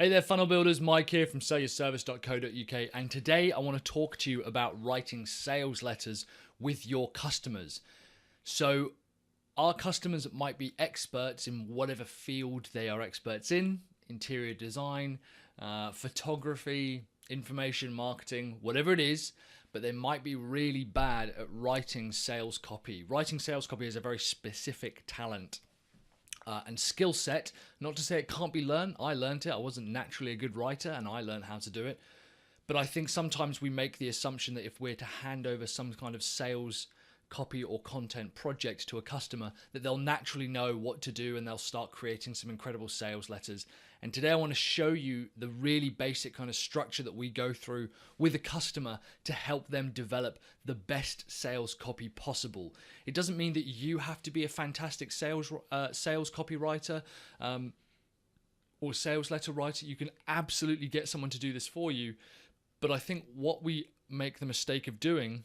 Hey there, funnel builders. Mike here from sellyourservice.co.uk, and today I want to talk to you about writing sales letters with your customers. So, our customers might be experts in whatever field they are experts in: interior design, photography, information marketing, whatever it is. But they might be really bad at writing sales copy. Writing sales copy is a very specific talent and skill set. Not to say it can't be learned. I learned it. I wasn't naturally a good writer, and I learned how to do it. But I think sometimes we make the assumption that if we're to hand over some kind of sales copy or content project to a customer, that they'll naturally know what to do and they'll start creating some incredible sales letters. And today I want to show you the really basic kind of structure that we go through with a customer to help them develop the best sales copy possible. It doesn't mean that you have to be a fantastic sales copywriter or sales letter writer. You can absolutely get someone to do this for you. But I think what we make the mistake of doing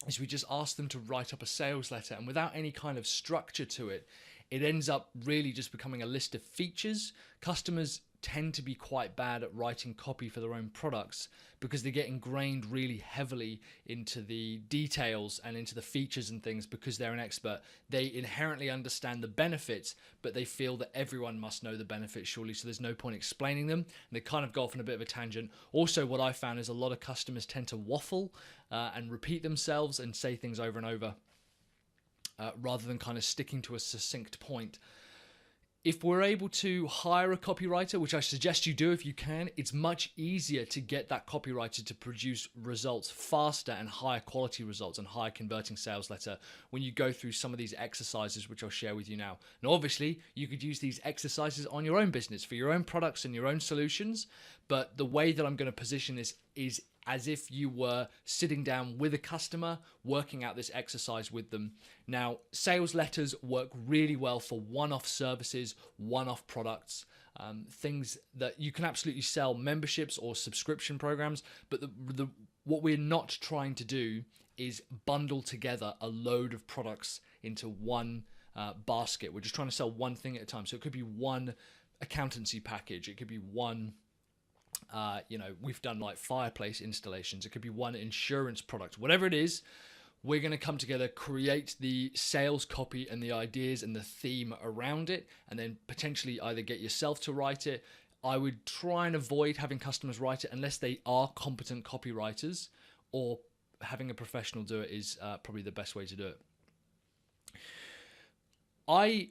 is we just ask them to write up a sales letter, and without any kind of structure to it, it ends up really just becoming a list of features. Customers tend to be quite bad at writing copy for their own products because they get ingrained really heavily into the details and into the features and things because they're an expert. They inherently understand the benefits, but they feel that everyone must know the benefits surely, so there's no point explaining them. And they kind of go off on a bit of a tangent. Also, what I found is a lot of customers tend to waffle and repeat themselves and say things over and over rather than kind of sticking to a succinct point. If we're able to hire a copywriter, which I suggest you do if you can, it's much easier to get that copywriter to produce results faster and higher quality results and higher converting sales letter when you go through some of these exercises, which I'll share with you now. Now, obviously, you could use these exercises on your own business for your own products and your own solutions, but the way that I'm going to position this is as if you were sitting down with a customer, working out this exercise with them. Now, sales letters work really well for one-off services, one-off products, things that you can absolutely sell, memberships or subscription programs. But what we're not trying to do is bundle together a load of products into one basket. We're just trying to sell one thing at a time. So it could be one accountancy package. It could be one we've done like fireplace installations. It could be one insurance product. Whatever it is, we're going to come together, create the sales copy and the ideas and the theme around it, and then potentially either get yourself to write it. I would try and avoid having customers write it unless they are competent copywriters, or having a professional do it is probably the best way to do it. I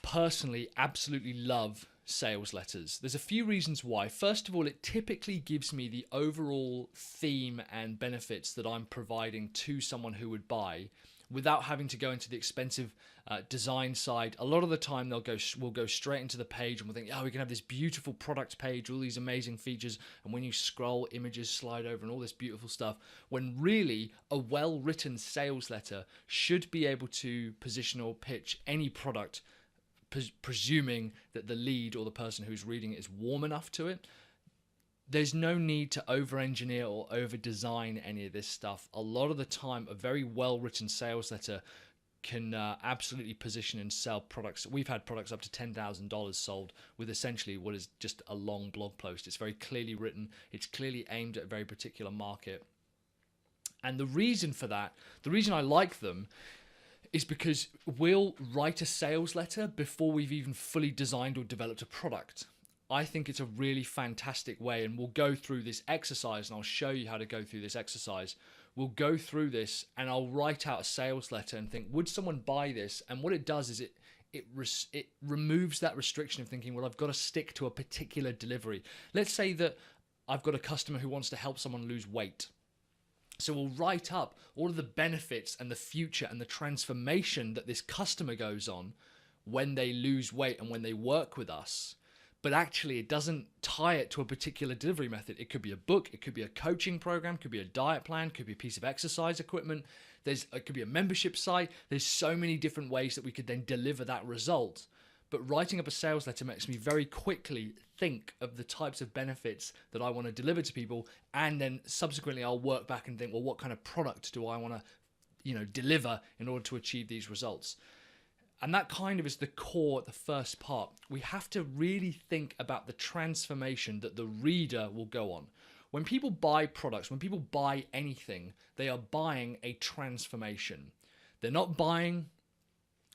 personally absolutely love sales letters. There's a few reasons why. First of all, it typically gives me the overall theme and benefits that I'm providing to someone who would buy without having to go into the expensive design side. A lot of the time we'll go straight into the page and we'll think, we can have this beautiful product page, all these amazing features, and when you scroll, images slide over and all this beautiful stuff, when really a well-written sales letter should be able to position or pitch any product, presuming that the lead or the person who's reading it is warm enough to it. There's no need to over-engineer or over-design any of this stuff. A lot of the time, a very well-written sales letter can absolutely position and sell products. We've had products up to $10,000 sold with essentially what is just a long blog post. It's very clearly written. It's clearly aimed at a very particular market. And the reason for that, the reason I like them, is because we'll write a sales letter before we've even fully designed or developed a product. I think it's a really fantastic way, and we'll go through this exercise, and I'll show you how to go through this exercise. We'll go through this, and I'll write out a sales letter and think, would someone buy this? And what it does is it removes that restriction of thinking, well, I've got to stick to a particular delivery. Let's say that I've got a customer who wants to help someone lose weight. So we'll write up all of the benefits and the future and the transformation that this customer goes on when they lose weight and when they work with us. But actually, it doesn't tie it to a particular delivery method. It could be a book, it could be a coaching program, it could be a diet plan, it could be a piece of exercise equipment. It could be a membership site. There's so many different ways that we could then deliver that result. But writing up a sales letter makes me very quickly think of the types of benefits that I want to deliver to people, and then subsequently I'll work back and think, well, what kind of product do I want to, deliver in order to achieve these results? And that kind of is the core, the first part. We have to really think about the transformation that the reader will go on. When people buy products, when people buy anything, they are buying a transformation. They're not buying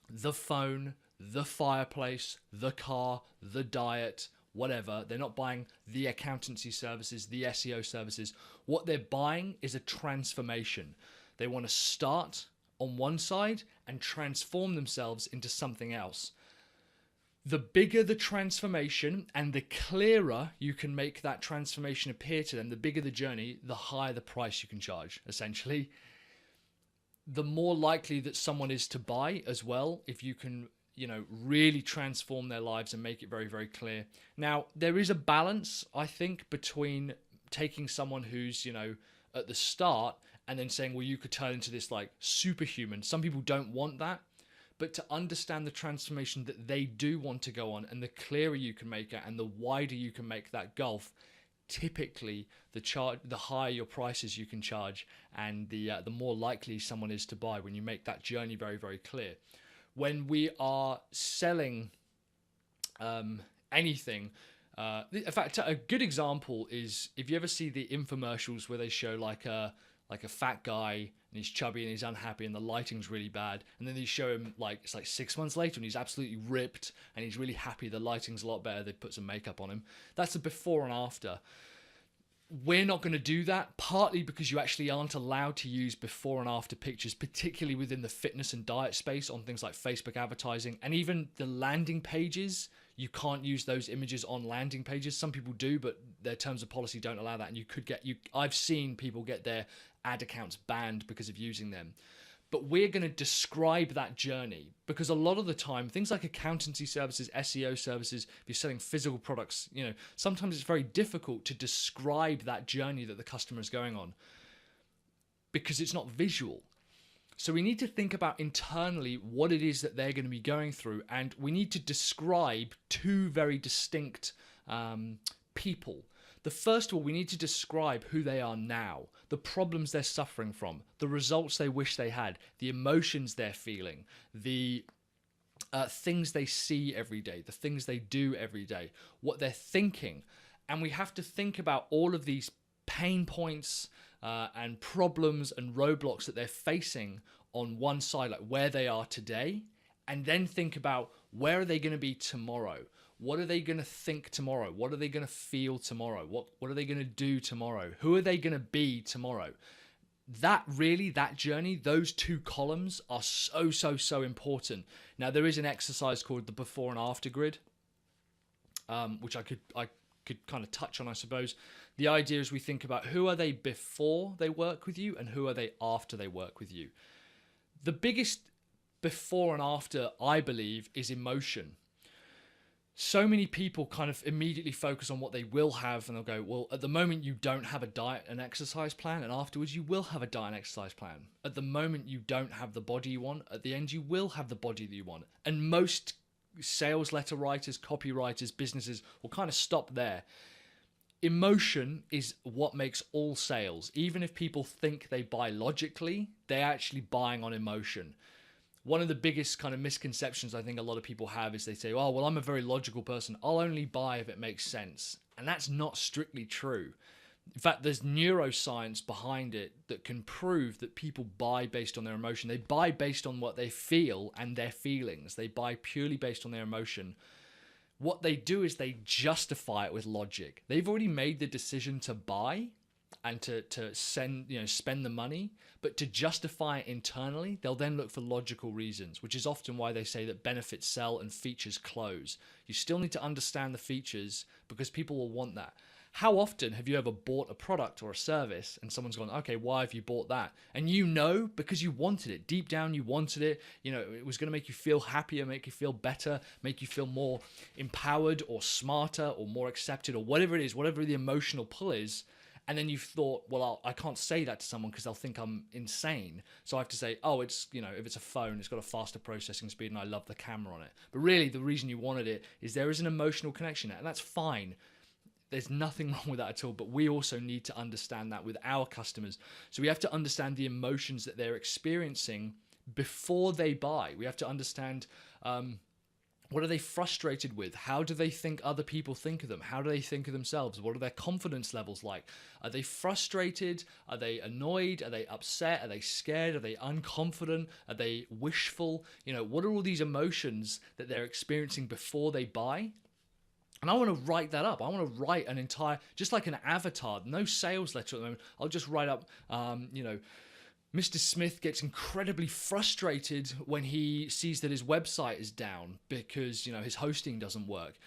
the phone, the fireplace, the car, the diet, whatever. They're not buying the accountancy services, the SEO services. What they're buying is a transformation. They want to start on one side and transform themselves into something else. The bigger the transformation and the clearer you can make that transformation appear to them, the bigger the journey, the higher the price you can charge, essentially. The more likely that someone is to buy as well, if you can, really transform their lives and make it very, very clear. Now, there is a balance, I think, between taking someone who's, at the start and then saying, well, you could turn into this like superhuman. Some people don't want that, but to understand the transformation that they do want to go on, and the clearer you can make it and the wider you can make that gulf, typically the higher your prices you can charge, and the more likely someone is to buy when you make that journey very, very clear. When we are selling anything, in fact, a good example is if you ever see the infomercials where they show like a fat guy and he's chubby and he's unhappy and the lighting's really bad, and then they show him it's like 6 months later and he's absolutely ripped and he's really happy, the lighting's a lot better, they put some makeup on him. That's the before and after. We're not going to do that, partly because you actually aren't allowed to use before and after pictures, particularly within the fitness and diet space on things like Facebook advertising, and even the landing pages. You can't use those images on landing pages. Some people do, but their terms of policy don't allow that, and I've seen people get their ad accounts banned because of using them. But we're going to describe that journey, because a lot of the time, things like accountancy services, SEO services, if you're selling physical products, sometimes it's very difficult to describe that journey that the customer is going on because it's not visual. So we need to think about internally what it is that they're going to be going through, and we need to describe two very distinct people. The first of all, we need to describe who they are now, the problems they're suffering from, the results they wish they had, the emotions they're feeling, the things they see every day, the things they do every day, what they're thinking. And we have to think about all of these pain points and problems and roadblocks that they're facing on one side, like where they are today, and then think about where are they going to be tomorrow. What are they going to think tomorrow? What are they going to feel tomorrow? What are they going to do tomorrow? Who are they going to be tomorrow? That journey, those two columns are so important. Now, there is an exercise called the before and after grid, which I could kind of touch on, I suppose. The idea is we think about who are they before they work with you and who are they after they work with you. The biggest before and after, I believe, is emotion. So many people kind of immediately focus on what they will have, and they'll go, well, at the moment you don't have a diet and exercise plan, and afterwards you will have a diet and exercise plan. At the moment you don't have the body you want, at the end you will have the body that you want. And most sales letter writers, copywriters, businesses will kind of stop there. Emotion is what makes all sales. Even if people think they buy logically, they're actually buying on emotion. One of the biggest kind of misconceptions I think a lot of people have is they say, oh, well, I'm a very logical person. I'll only buy if it makes sense. And that's not strictly true. In fact, there's neuroscience behind it that can prove that people buy based on their emotion. They buy based on what they feel and their feelings. They buy purely based on their emotion. What they do is they justify it with logic. They've already made the decision to buy and to spend the money, but to justify it internally, they'll then look for logical reasons, which is often why they say that benefits sell and features close. You still need to understand the features because people will want that. How often have you ever bought a product or a service and someone's gone, okay, why have you bought that? And because you wanted it. Deep down, you wanted it. It was going to make you feel happier, make you feel better, make you feel more empowered or smarter or more accepted or whatever it is, whatever the emotional pull is. And then you've thought, well, I can't say that to someone because they'll think I'm insane. So I have to say, oh, it's, if it's a phone, it's got a faster processing speed and I love the camera on it. But really, the reason you wanted it is there is an emotional connection there, and that's fine. There's nothing wrong with that at all, but we also need to understand that with our customers. So we have to understand the emotions that they're experiencing before they buy. We have to understand What are they frustrated with? How do they think other people think of them? How do they think of themselves? What are their confidence levels like? Are they frustrated? Are they annoyed? Are they upset? Are they scared? Are they unconfident? Are they wishful? What are all these emotions that they're experiencing before they buy? And I want to write that up. I want to write an entire, just like an avatar, no sales letter at the moment. I'll just write up, Mr. Smith gets incredibly frustrated when he sees that his website is down because, his hosting doesn't work.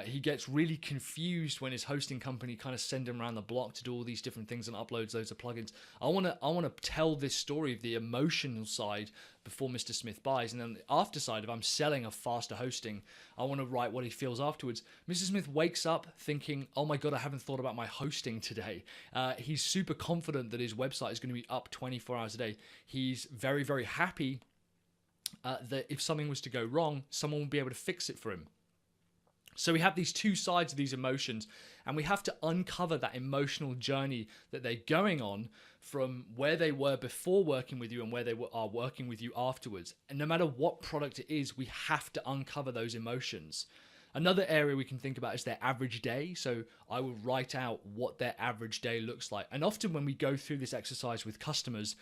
He gets really confused when his hosting company kind of send him around the block to do all these different things and uploads loads of plugins. I want to tell this story of the emotional side before Mr. Smith buys, and then the after side, if I'm selling a faster hosting, I want to write what he feels afterwards. Mr. Smith wakes up thinking, oh my God, I haven't thought about my hosting today. He's super confident that his website is going to be up 24 hours a day. He's very, very happy that if something was to go wrong, someone will be able to fix it for him. So we have these two sides of these emotions, and we have to uncover that emotional journey that they're going on from where they were before working with you and where they are working with you afterwards. And no matter what product it is, we have to uncover those emotions. Another area we can think about is their average day. So I will write out what their average day looks like. And often when we go through this exercise with customers,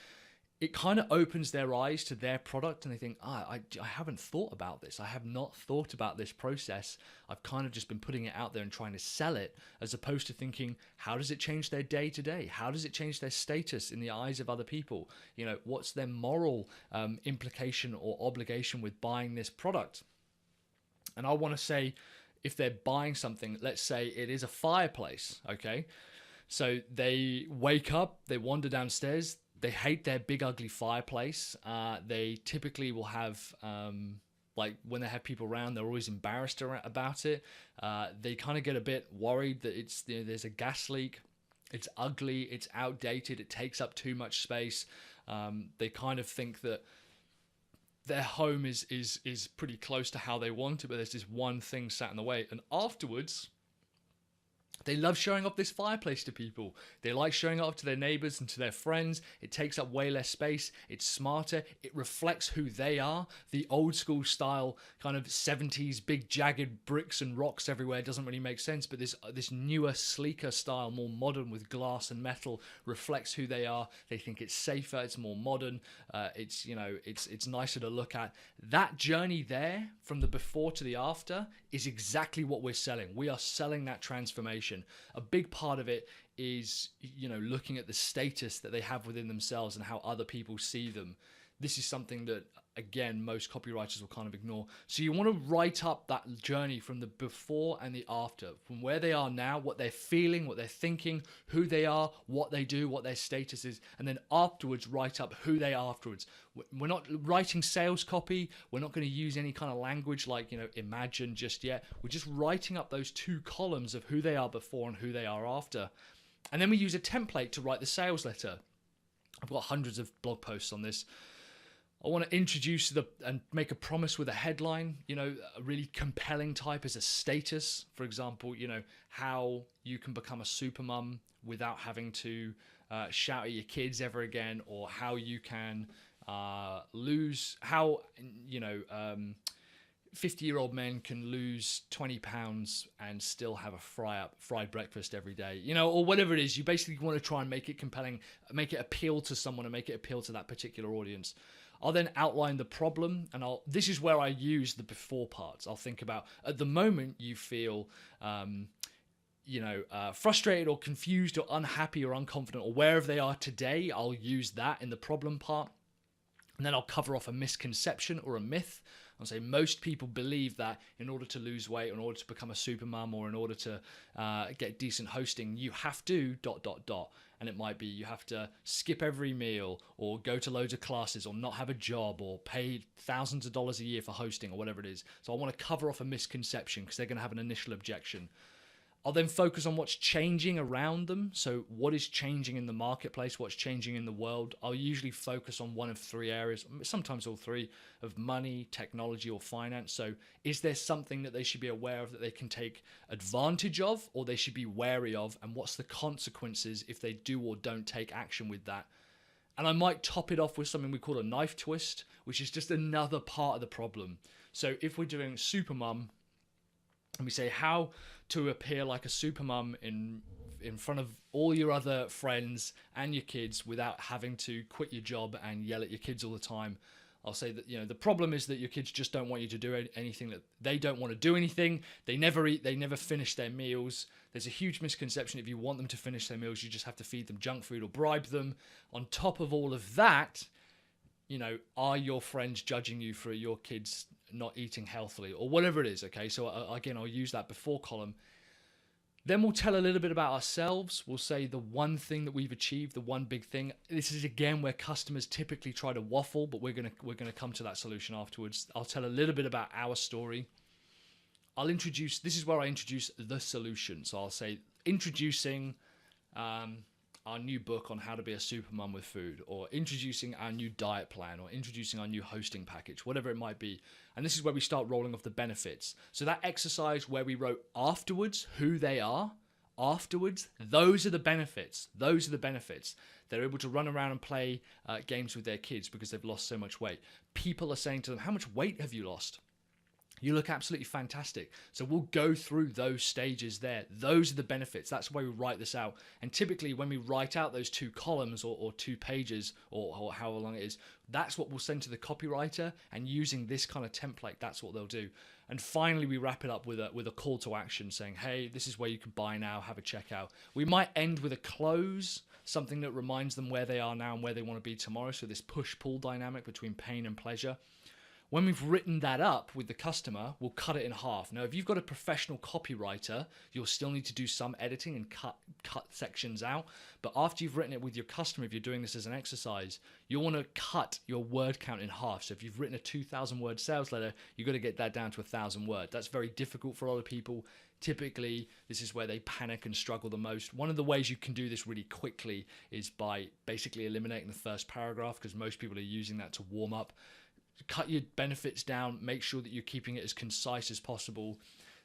it kind of opens their eyes to their product, and they think, I haven't thought about this. I have not thought about this process. I've kind of just been putting it out there and trying to sell it, as opposed to thinking, how does it change their day to day? How does it change their status in the eyes of other people? What's their moral implication or obligation with buying this product? And I want to say, if they're buying something, let's say it is a fireplace, okay? So they wake up, they wander downstairs, they hate their big ugly fireplace. They typically will have, when they have people around, they're always embarrassed about it. They kind of get a bit worried that there's a gas leak. It's ugly. It's outdated. It takes up too much space. They kind of think that their home is pretty close to how they want it, but there's this one thing sat in the way. And afterwards, they love showing off this fireplace to people. They like showing it off to their neighbors and to their friends. It takes up way less space. It's smarter. It reflects who they are. The old school style kind of 70s big jagged bricks and rocks everywhere doesn't really make sense. But this newer, sleeker style, more modern with glass and metal, reflects who they are. They think it's safer. It's more modern. It's nicer to look at. That journey there, from the before to the after, is exactly what we're selling. We are selling that transformation. A big part of it is, looking at the status that they have within themselves and how other people see them. This is something that, again, most copywriters will kind of ignore. So you want to write up that journey from the before and the after, from where they are now, what they're feeling, what they're thinking, who they are, what they do, what their status is, and then afterwards write up who they are afterwards. We're not writing sales copy. We're not going to use any kind of language like, imagine just yet. We're just writing up those two columns of who they are before and who they are after. And then we use a template to write the sales letter. I've got hundreds of blog posts on this. I want to introduce and make a promise with a headline, a really compelling type as a status. For example, how you can become a super mum without having to shout at your kids ever again, or how you can lose, 50-year-old men can lose 20 pounds and still have a fried breakfast every day, or whatever it is. You basically want to try and make it compelling, make it appeal to someone, and make it appeal to that particular audience. I'll then outline the problem, and this is where I use the before parts. I'll think about, at the moment you feel, frustrated or confused or unhappy or unconfident, or wherever they are today, I'll use that in the problem part. And then I'll cover off a misconception or a myth. I'll say most people believe that in order to lose weight, or in order to become a super mum, or in order to get decent hosting, you have to ... And it might be you have to skip every meal, or go to loads of classes, or not have a job, or pay thousands of dollars a year for hosting, or whatever it is. So I want to cover off a misconception because they're going to have an initial objection. I'll then focus on what's changing around them. So what is changing in the marketplace? What's changing in the world? I'll usually focus on one of three areas, sometimes all three, of money, technology, or finance. So is there something that they should be aware of that they can take advantage of, or they should be wary of? And what's the consequences if they do or don't take action with that? And I might top it off with something we call a knife twist, which is just another part of the problem. So if we're doing Supermum, and we say how to appear like a supermum in front of all your other friends and your kids without having to quit your job and yell at your kids all the time. I'll say that, the problem is that your kids just don't want you to do anything, that they don't want to do anything. They never eat, they never finish their meals. There's a huge misconception if you want them to finish their meals, you just have to feed them junk food or bribe them. On top of all of that, are your friends judging you for your kids not eating healthily or whatever it is? Okay, so again, I'll use that before column. Then we'll tell a little bit about ourselves. We'll say the one thing that we've achieved, the one big thing. This is again where customers typically try to waffle, but we're gonna come to that solution afterwards. I'll tell a little bit about our story. This is where I introduce the solution. So I'll say introducing our new book on how to be a supermum with food, or introducing our new diet plan, or introducing our new hosting package, whatever it might be. And this is where we start rolling off the benefits. So that exercise where we wrote afterwards who they are, afterwards, those are the benefits. Those are the benefits. They're able to run around and play games with their kids because they've lost so much weight. People are saying to them, how much weight have you lost? You look absolutely fantastic. So we'll go through those stages there. Those are the benefits. That's why we write this out. And typically when we write out those 2 columns or 2 pages or however long it is, that's what we'll send to the copywriter. And using this kind of template, that's what they'll do. And finally, we wrap it up with a call to action saying, hey, this is where you can buy now, have a checkout. We might end with a close, something that reminds them where they are now and where they want to be tomorrow. So this push-pull dynamic between pain and pleasure. When we've written that up with the customer, we'll cut it in half. Now, if you've got a professional copywriter, you'll still need to do some editing and cut sections out. But after you've written it with your customer, if you're doing this as an exercise, you'll want to cut your word count in half. So if you've written a 2,000 word sales letter, you've got to get that down to 1,000 words. That's very difficult for a lot of people. Typically, this is where they panic and struggle the most. One of the ways you can do this really quickly is by basically eliminating the first paragraph, because most people are using that to warm up. Cut your benefits down, make sure that you're keeping it as concise as possible.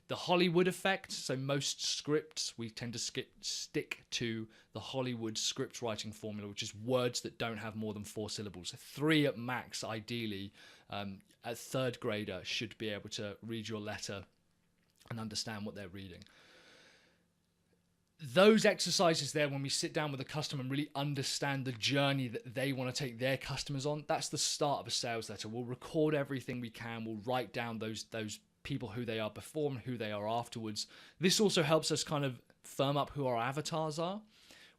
The Hollywood effect, so most scripts, we tend to stick to the Hollywood script writing formula, which is words that don't have more than 4 syllables. 3 at max, ideally. A third grader should be able to read your letter and understand what they're reading. Those exercises there, when we sit down with a customer and really understand the journey that they want to take their customers on, that's the start of a sales letter. We'll record everything we can. We'll write down those people, who they are before and who they are afterwards. This also helps us kind of firm up who our avatars are.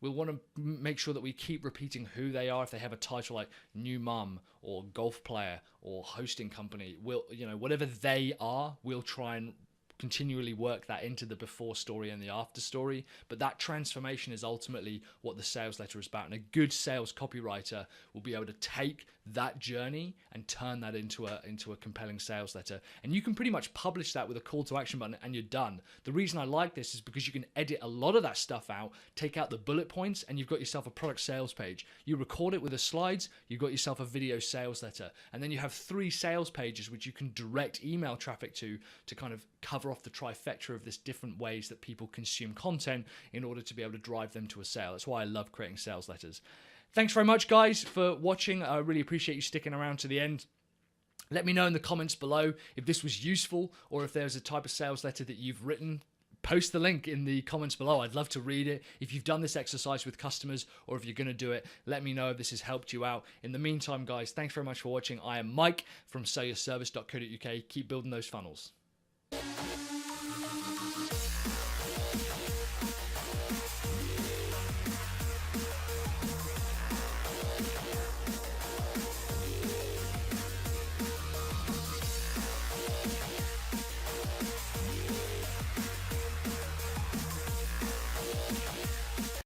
We'll want to make sure that we keep repeating who they are. If they have a title like new mum or golf player or hosting company, whatever they are, we'll try and continually work that into the before story and the after story. But that transformation is ultimately what the sales letter is about. And a good sales copywriter will be able to take that journey and turn that into a compelling sales letter. And you can pretty much publish that with a call to action button and you're done. The reason I like this is because you can edit a lot of that stuff out, take out the bullet points, and you've got yourself a product sales page. You record it with the slides, you've got yourself a video sales letter. And then you have 3 sales pages which you can direct email traffic to kind of cover off the trifecta of this different ways that people consume content in order to be able to drive them to a sale. That's why I love creating sales letters. Thanks very much, guys, for watching. I really appreciate you sticking around to the end. Let me know in the comments below if this was useful or if there's a type of sales letter that you've written. Post the link in the comments below. I'd love to read it. If you've done this exercise with customers or if you're going to do it, let me know if this has helped you out. In the meantime, guys, thanks very much for watching. I am Mike from sellyourservice.co.uk. Keep building those funnels.